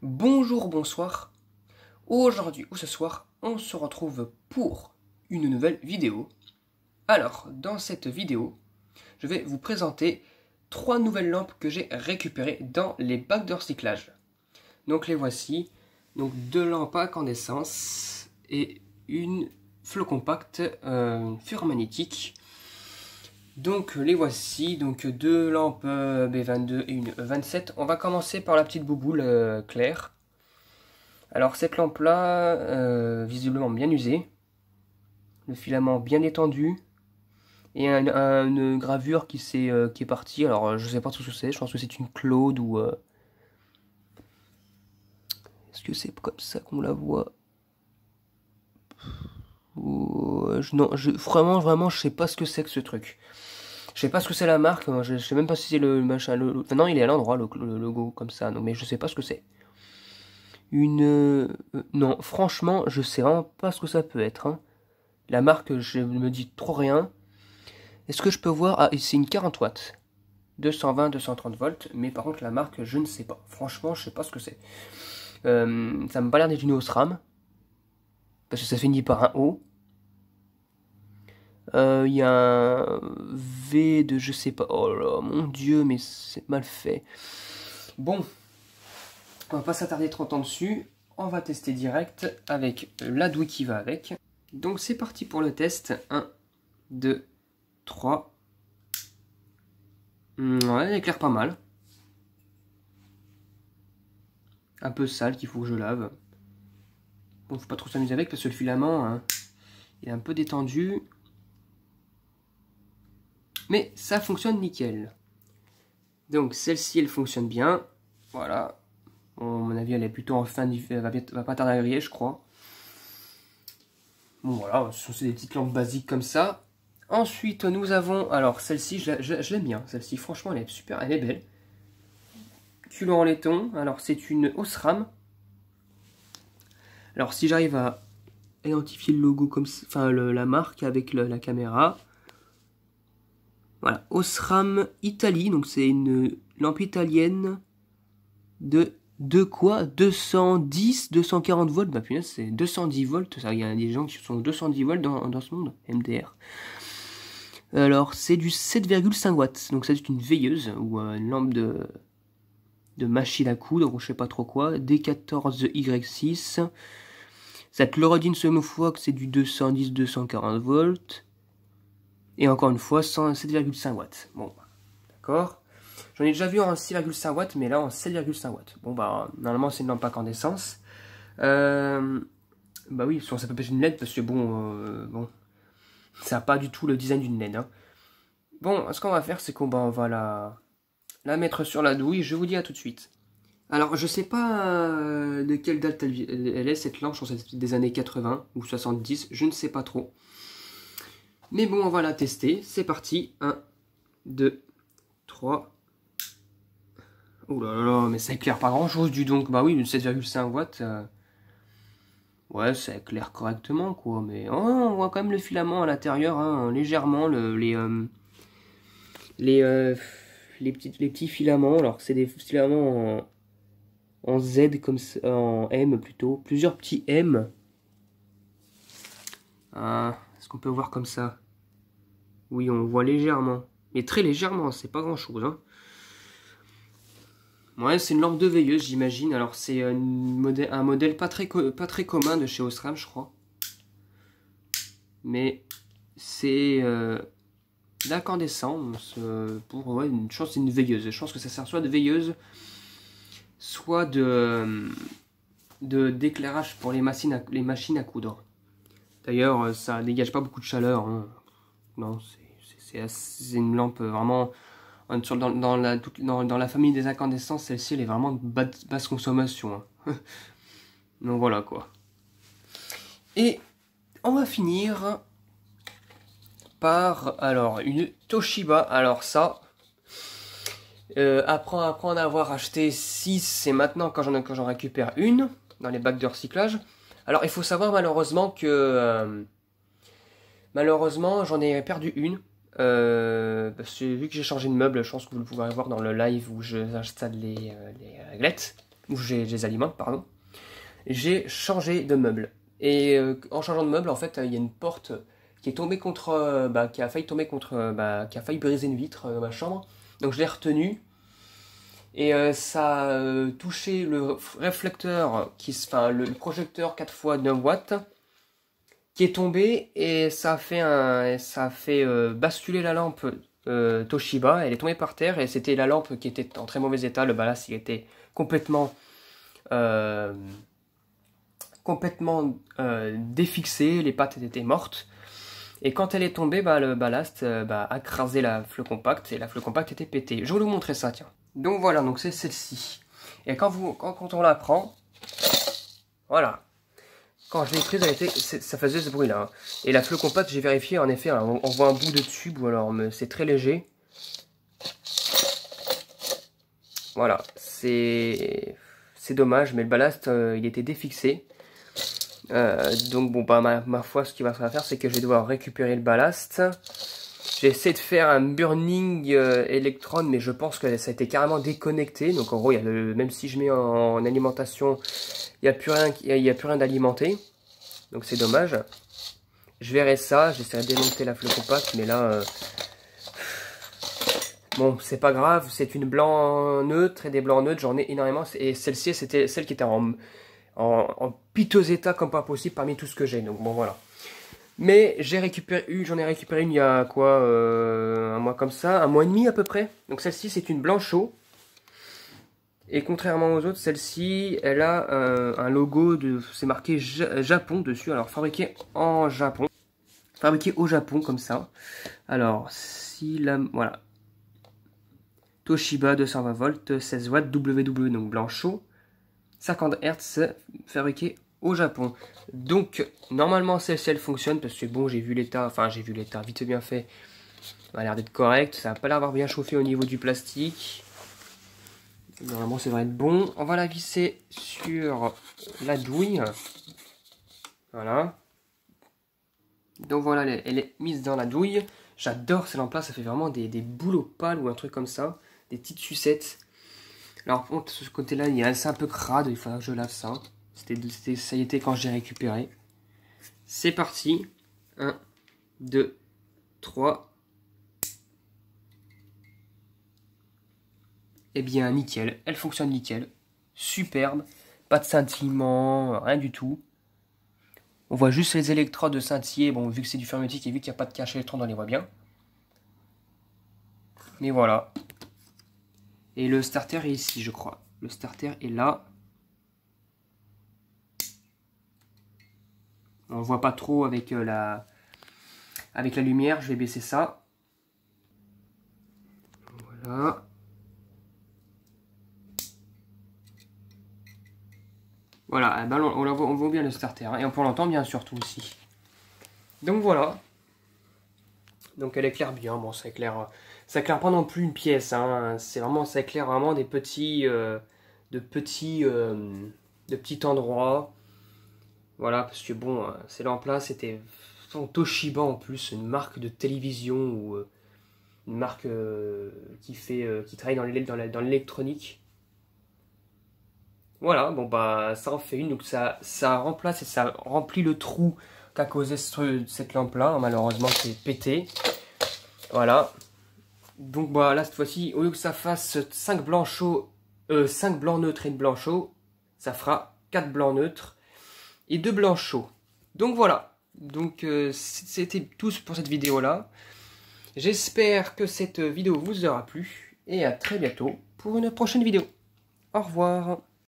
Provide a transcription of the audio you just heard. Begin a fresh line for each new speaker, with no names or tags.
Bonjour, bonsoir. Aujourd'hui ou ce soir, on se retrouve pour une nouvelle vidéo. Alors, dans cette vidéo, je vais vous présenter 3 nouvelles lampes que j'ai récupérées dans les bacs de recyclage. Donc les voici. Donc 2 lampes à incandescence et une flot compact fure magnétique. Donc les voici, donc 2 lampes B22 et une E27. On va commencer par la petite bouboule claire. Alors cette lampe là, visiblement bien usée, le filament bien étendu, et une gravure qui est partie. Alors je sais pas tout ce que c'est, je pense que c'est une Claude ou... Est-ce que c'est comme ça qu'on la voit? Non, vraiment je sais pas ce que c'est que ce truc. Je sais pas ce que c'est la marque, je sais même pas si c'est le machin. Enfin, non, il est à l'endroit le logo comme ça, non, mais je sais pas ce que c'est. Non, franchement, je sais vraiment pas ce que ça peut être. Hein. La marque, je me dis trop rien. Est-ce que je peux voir? Ah, c'est une 40 watts. 220, 230 volts. Mais par contre, la marque, je ne sais pas. Franchement, je sais pas ce que c'est. Ça me pas l'air d'être une Osram. Parce que ça finit par un O. Il y a un V de je sais pas. Oh là, mon dieu, mais c'est mal fait. Bon, on va pas s'attarder trop longtemps dessus. On va tester direct avec la douille qui va avec. Donc c'est parti pour le test. 1, 2, 3. Ouais, elle éclaire pas mal. Un peu sale qu'il faut que je lave. Bon, faut pas trop s'amuser avec parce que le filament, hein, il est un peu détendu. Mais ça fonctionne nickel. Donc celle-ci, elle fonctionne bien. Voilà. Bon, à mon avis, elle est plutôt en fin de... Elle va pas tarder à griller, je crois. Bon, voilà, ce sont des petites lampes basiques comme ça. Ensuite, nous avons... Alors, celle-ci, je l'aime bien. Celle-ci, franchement, elle est super, elle est belle. Culot en laiton. Alors, c'est une Osram. Alors, si j'arrive à identifier le logo comme ça, enfin, la marque avec la caméra. Voilà, Osram Italie. Donc, c'est une lampe italienne de quoi? 210, 240 volts. Bah, punaise, c'est 210 volts. Il y a des gens qui sont 210 volts dans ce monde. MDR. Alors, c'est du 7,5 watts. Donc, c'est une veilleuse ou une lampe de machine à coudre, ou je sais pas trop quoi. D14Y6. Cette Lorodine Semofox, c'est du 210, 240 volts. Et encore une fois, 7,5 watts. Bon, d'accord. J'en ai déjà vu en 6,5 watts, mais là en 7,5 watts. Bon, bah, normalement, c'est une lampe à incandescence. Bah oui, ça peut être une LED, parce que bon, ça n'a pas du tout le design d'une LED. Hein. Bon, ce qu'on va faire, c'est qu'on va la mettre sur la douille. Je vous dis à tout de suite. Alors, je sais pas de quelle date elle est, cette lampe. Je pense que c'est des années 80 ou 70. Je ne sais pas trop. Mais bon, on va la tester. C'est parti. 1, 2, 3. Oh là là, mais ça éclaire pas grand chose du donc. Bah oui, une 7,5 watts. Ouais, ça éclaire correctement, quoi. Mais oh, on voit quand même le filament à l'intérieur, hein, légèrement. Les petits filaments. Alors, c'est des filaments en Z, comme ça, en M plutôt. Plusieurs petits M. Ah, est-ce qu'on peut voir comme ça? Oui, on voit légèrement. Mais très légèrement, c'est pas grand chose. Hein. Ouais, c'est une lampe de veilleuse, j'imagine. Alors, c'est un modèle pas très commun de chez Osram, je crois. Mais c'est l'incandescence pour ouais, je pense que c'est une veilleuse. Je pense que ça sert soit de veilleuse, soit d'éclairage pour les machines à coudre. D'ailleurs, ça dégage pas beaucoup de chaleur. Hein. Non, c'est une lampe vraiment... Dans la famille des incandescences, celle-ci, elle est vraiment de basse consommation. Hein. Donc voilà, quoi. Et on va finir par, alors, une Toshiba. Alors ça, après en avoir acheté 6, c'est maintenant quand j'en récupère une, dans les bacs de recyclage. Alors, il faut savoir, malheureusement, que... malheureusement, j'en ai perdu une. Parce que vu que j'ai changé de meuble, je pense que vous le pouvez voir dans le live où j'installe les réglettes. où je les alimente, pardon, j'ai changé de meuble. Et en changeant de meuble, en fait, il y a une porte qui est tombée contre, qui a failli tomber contre, qui a failli briser une vitre dans ma chambre. Donc je l'ai retenue. Et ça a touché le réflecteur, enfin le projecteur 4x 9 watts, qui est tombé et ça a fait basculer la lampe Toshiba. Elle est tombée par terre et c'était la lampe qui était en très mauvais état. Le ballast il était complètement défixé, les pattes étaient mortes. Et quand elle est tombée, le ballast a crasé la fleu compact et la fleu compact était pétée. Je vais vous montrer ça, tiens. Donc voilà, donc c'est celle-ci. Et quand on la prend, voilà. Quand je l'ai prise, ça faisait ce bruit-là. Hein. Et la fleu compact, j'ai vérifié, en effet, on voit un bout de tube, alors c'est très léger. Voilà, c'est dommage, mais le ballast, il était défixé. Donc bon, ma foi, ce qu'il va falloir faire, c'est que je vais devoir récupérer le ballast. J'ai essayé de faire un burning Electron, mais je pense que ça a été carrément déconnecté. Donc en gros, même si je mets en alimentation, il n'y a plus rien d'alimenter. Donc c'est dommage. Je verrai ça, j'essaierai de démonter la fleu compact, mais là... bon, c'est pas grave, c'est une blanc neutre et des blancs neutres, j'en ai énormément. Et celle-ci, c'était celle qui était en piteux état comme pas possible parmi tout ce que j'ai. Donc bon, voilà. Mais j'en ai récupéré une il y a quoi, un mois comme ça, un mois et demi à peu près. Donc celle-ci c'est une blanchot. Et contrairement aux autres, celle-ci, elle a un logo c'est marqué Japon dessus. Alors fabriqué en Japon, fabriqué au Japon comme ça. Alors voilà, Toshiba 220 volts, 16 watts, WW donc blanchot, 50 Hz, fabriqué au Japon. Donc normalement celle-ci elle fonctionne parce que bon, j'ai vu l'état vite bien fait, ça a l'air d'être correct, ça n'a pas l'air d'avoir bien chauffé au niveau du plastique. Normalement ça devrait être bon. On va la visser sur la douille. Voilà. Donc voilà, elle est mise dans la douille. J'adore cette lampe là, ça fait vraiment des boules au pâle ou un truc comme ça, des petites sucettes. Alors par contre ce côté là c'est un peu crade, il faudra que je lave ça. Ça y était quand j'ai récupéré. C'est parti. 1, 2, 3. Eh bien, nickel. Elle fonctionne nickel. Superbe. Pas de scintillement, rien du tout. On voit juste les électrodes de scintiller. Bon, vu que c'est du fermétique et vu qu'il n'y a pas de cache électron, on les voit bien. Mais voilà. Et le starter est ici, je crois. Le starter est là. On ne voit pas trop avec la lumière. Je vais baisser ça. Voilà. Voilà, on voit bien le starter. Hein, et on peut l'entendre bien surtout aussi. Donc voilà. Donc elle éclaire bien. Bon, ça éclaire pas non plus une pièce. Hein, ça éclaire vraiment des petits endroits. Voilà, parce que bon, ces lampes-là, c'était Toshiba en plus, une marque de télévision ou une marque qui travaille dans l'électronique. Voilà, bon bah ça en fait une, donc ça remplace et ça remplit le trou qu'a causé cette lampe-là. Malheureusement, c'est pété. Voilà. Donc bah là cette fois-ci, au lieu que ça fasse 5 blancs chauds, 5 blancs neutres et une blanc chaud, ça fera 4 blancs neutres et 2 blancs chauds. Donc voilà. Donc c'était tout pour cette vidéo-là. J'espère que cette vidéo vous aura plu et à très bientôt pour une prochaine vidéo. Au revoir.